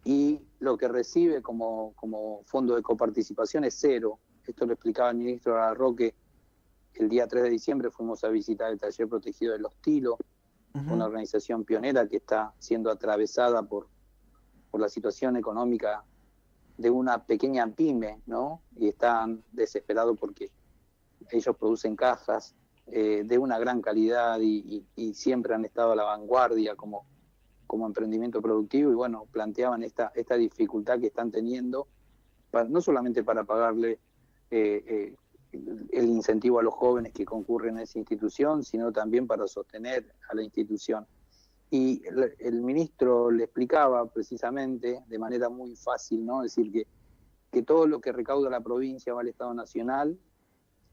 Y lo que recibe como fondo de coparticipación es cero. Esto lo explicaba el ministro Larroque. El día 3 de diciembre fuimos a visitar el taller protegido de Los Tilos, uh-huh, una organización pionera que está siendo atravesada por la situación económica de una pequeña pyme, ¿no? Y están desesperados porque ellos producen cajas de una gran calidad y siempre han estado a la vanguardia como emprendimiento productivo, y bueno, planteaban esta dificultad que están teniendo, no solamente para pagarle el incentivo a los jóvenes que concurren a esa institución, sino también para sostener a la institución. Y el ministro le explicaba precisamente de manera muy fácil, ¿no? Es decir, que todo lo que recauda la provincia va al Estado Nacional,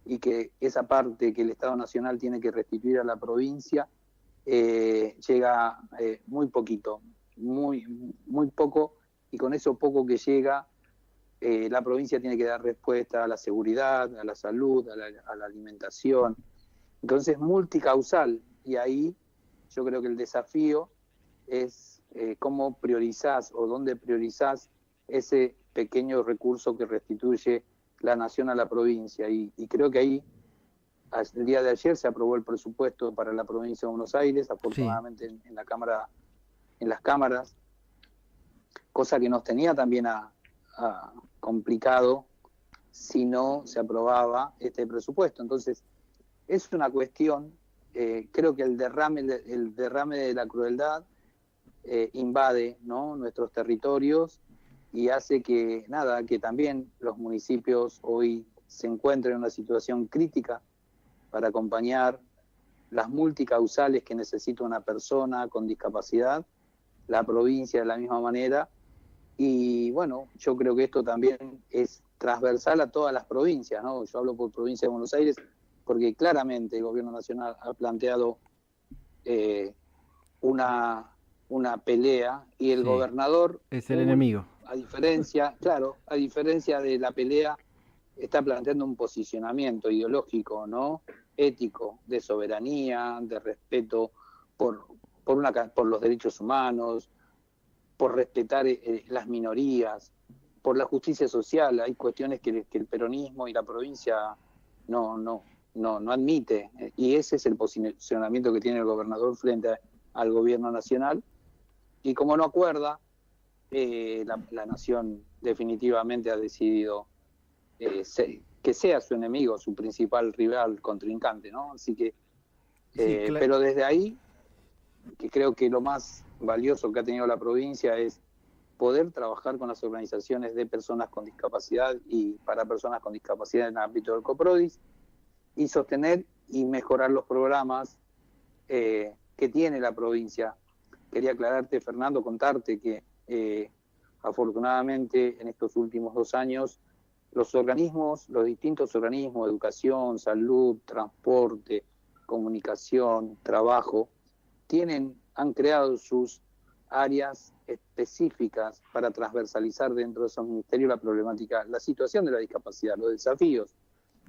y que esa parte que el Estado Nacional tiene que restituir a la provincia llega muy poquito, muy poco, y con eso poco que llega, la provincia tiene que dar respuesta a la seguridad, a la salud, a la alimentación. Entonces, multicausal, y ahí yo creo que el desafío es cómo priorizás o dónde priorizás ese pequeño recurso que restituye la nación a la provincia. Y creo que ahí, el día de ayer, se aprobó el presupuesto para la provincia de Buenos Aires, afortunadamente sí, en las cámaras, cosa que nos tenía también complicado si no se aprobaba este presupuesto. Entonces, es una cuestión, creo que el derrame de la crueldad invade, ¿no?, nuestros territorios, y hace que también los municipios hoy se encuentren en una situación crítica para acompañar las multicausales que necesita una persona con discapacidad, la provincia de la misma manera. Y bueno, yo creo que esto también es transversal a todas las provincias, ¿no? Yo hablo por provincia de Buenos Aires porque claramente el gobierno nacional ha planteado una pelea, y el gobernador es el enemigo. A diferencia de la pelea, está planteando un posicionamiento ideológico, ¿no?, ético, de soberanía, de respeto por los derechos humanos, por respetar las minorías, por la justicia social. Hay cuestiones que el peronismo y la provincia no admite, y ese es el posicionamiento que tiene el gobernador frente al gobierno nacional. Y como no acuerda, la nación definitivamente ha decidido que sea su enemigo, su principal rival, contrincante, ¿no? Así que, pero desde ahí, que creo que lo más valioso que ha tenido la provincia es poder trabajar con las organizaciones de personas con discapacidad y para personas con discapacidad en el ámbito del COPRODIS, y sostener y mejorar los programas que tiene la provincia. Quería aclararte, Fernando, contarte que afortunadamente en estos últimos 2 años los distintos organismos, educación, salud, transporte, comunicación, trabajo, han creado sus áreas específicas para transversalizar dentro de esos ministerios la problemática, la situación de la discapacidad, los desafíos.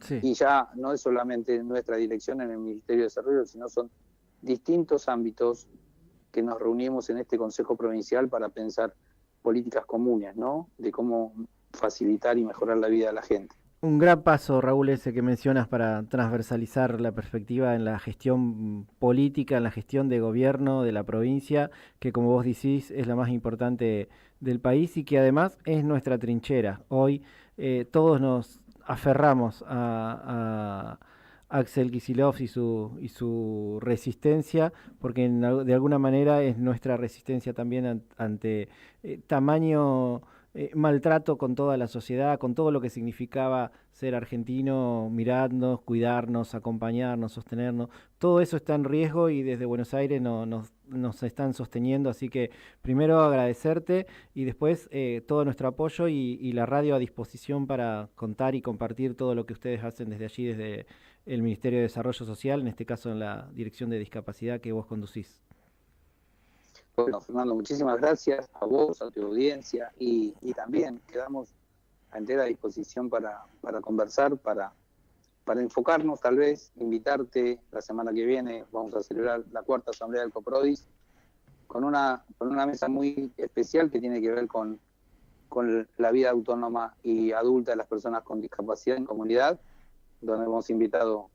Sí. Y ya no es solamente nuestra dirección en el Ministerio de Desarrollo, sino son distintos ámbitos que nos reunimos en este Consejo Provincial para pensar políticas comunes, ¿no?, de cómo facilitar y mejorar la vida de la gente. Un gran paso, Raúl, ese que mencionas para transversalizar la perspectiva en la gestión política, en la gestión de gobierno de la provincia, que como vos decís es la más importante del país y que además es nuestra trinchera. Hoy todos nos aferramos a Axel Kicillof y su resistencia, porque de alguna manera es nuestra resistencia también ante tamaño maltrato con toda la sociedad, con todo lo que significaba ser argentino, mirarnos, cuidarnos, acompañarnos, sostenernos. Todo eso está en riesgo y desde Buenos Aires nos están sosteniendo, así que primero agradecerte y después todo nuestro apoyo y la radio a disposición para contar y compartir todo lo que ustedes hacen desde allí, desde el Ministerio de Desarrollo Social, en este caso en la Dirección de Discapacidad que vos conducís. Bueno, Fernando, muchísimas gracias a vos, a tu audiencia y también quedamos a entera disposición para conversar, para enfocarnos tal vez, invitarte la semana que viene, vamos a celebrar la 4ª Asamblea del Coprodis con una mesa muy especial que tiene que ver con la vida autónoma y adulta de las personas con discapacidad en comunidad, donde hemos invitado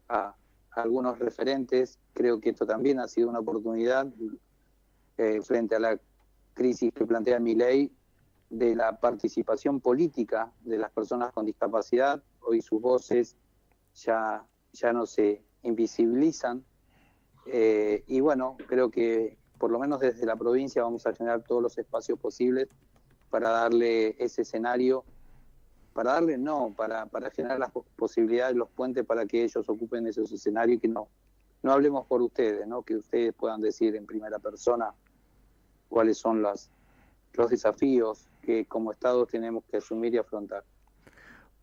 a algunos referentes. Creo que esto también ha sido una oportunidad frente a la crisis que plantea Milei de la participación política de las personas con discapacidad. Hoy sus voces ya no se invisibilizan y bueno, creo que por lo menos desde la provincia vamos a generar todos los espacios posibles para darle ese escenario, para generar las posibilidades, los puentes para que ellos ocupen esos escenarios y que no hablemos por ustedes, ¿no? Que ustedes puedan decir en primera persona cuáles son los desafíos que como Estado tenemos que asumir y afrontar.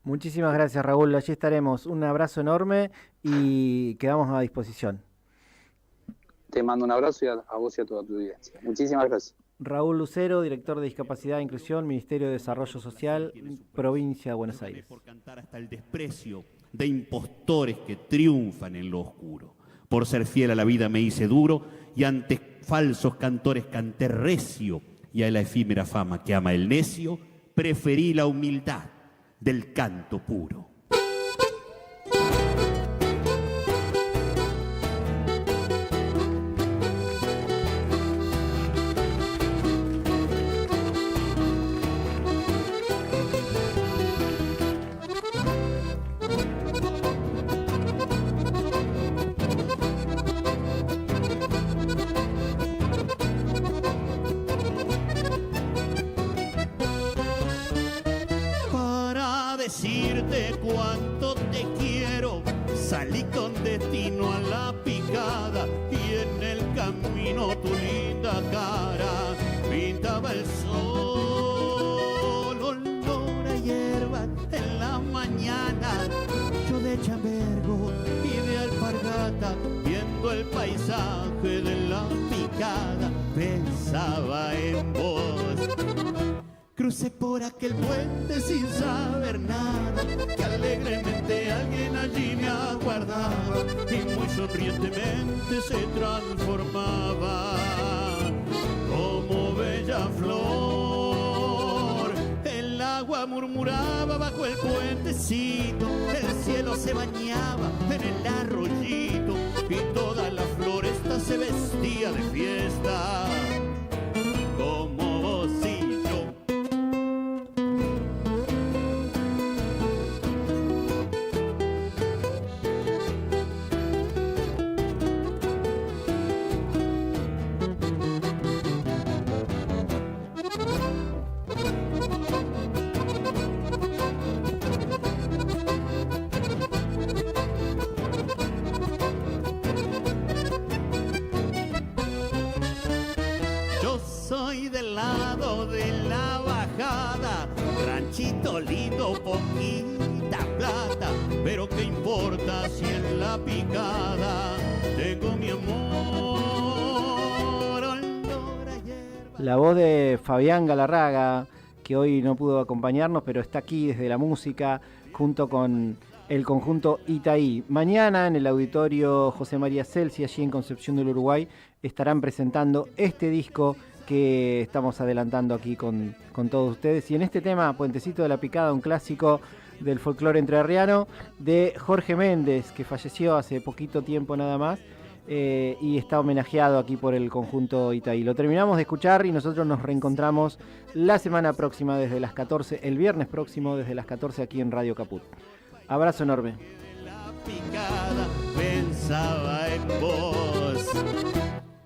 Muchísimas gracias, Raúl. Allí estaremos. Un abrazo enorme y quedamos a disposición. Te mando un abrazo y a vos y a toda tu audiencia. Muchísimas gracias. Raúl Lucero, director de Discapacidad e Inclusión, Ministerio de Desarrollo Social, Provincia de Buenos Aires. Por cantar hasta el desprecio de impostores que triunfan en lo oscuro. Por ser fiel a la vida me hice duro y ante falsos cantores canté recio y a la efímera fama que ama el necio preferí la humildad del canto puro. Decirte cuánto te quiero, salí con destino a la picada y en el camino tu linda cara pintaba el sol, olor a hierba en la mañana, yo de chambergo y de alpargata, viendo el paisaje de la picada, pensaba en vos. Crucé por aquel puente sin saber nada, que alegremente alguien allí me aguardaba y muy sonrientemente se transformaba como bella flor. El agua murmuraba bajo el puentecito, el cielo se bañaba en el arroyito y toda la floresta se vestía de fiesta como vos y yo. Soy del lado de la bajada, ranchito lindo, poquita plata, pero qué importa si en la picada tengo mi amor. La voz de Fabián Galarraga, que hoy no pudo acompañarnos, pero está aquí desde la música, junto con el conjunto Itaí. Mañana en el auditorio José María Celsi, allí en Concepción del Uruguay, estarán presentando este disco que estamos adelantando aquí con todos ustedes. Y en este tema, Puentecito de la Picada, un clásico, del folclore entrerriano, de Jorge Méndez, que falleció hace poquito tiempo nada más, y está homenajeado aquí por el conjunto Itaí. Lo terminamos de escuchar y nosotros nos reencontramos la semana próxima desde las 14, el viernes próximo desde las 14 aquí en Radio Caput. Abrazo enorme. Pensaba en vos.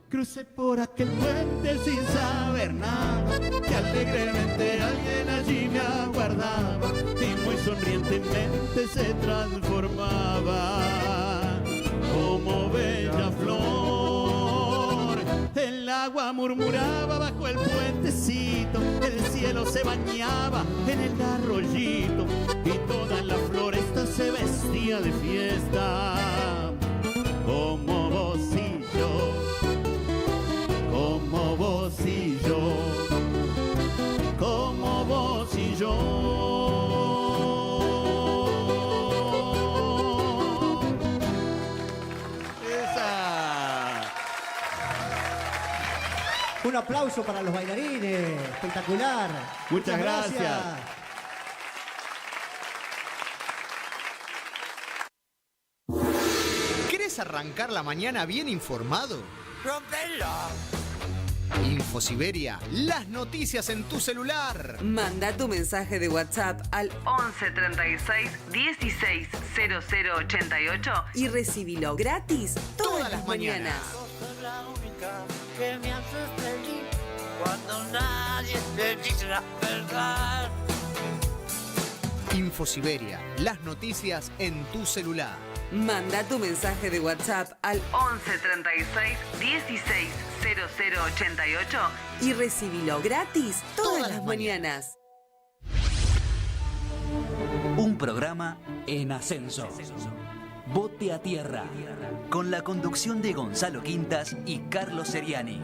Crucé por aquel puente sin saber nada, que alegremente alguien allí me aguardaba y muy sonrientemente se transformaba como bella flor. El agua murmuraba bajo el puentecito, el cielo se bañaba en el arroyito y toda la floresta se vestía de fiesta como vos y yo. Como vos y yo, como vos y yo. Esa. Un aplauso para los bailarines, espectacular. Muchas gracias. ¿Querés arrancar la mañana bien informado? ¡Rompelo! Infosiberia, las noticias en tu celular. Manda tu mensaje de WhatsApp al 11 36 16 00 88 y recibilo gratis todas las mañanas. Sos la única que me haces feliz cuando nadie te dice la verdad. Infosiberia, las noticias en tu celular. Manda tu mensaje de WhatsApp al 11 36 16 00 88 y recibilo gratis todas las mañanas. Un programa en ascenso. Bote a Tierra, con la conducción de Gonzalo Quintas y Carlos Seriani.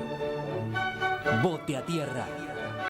Bote a Tierra.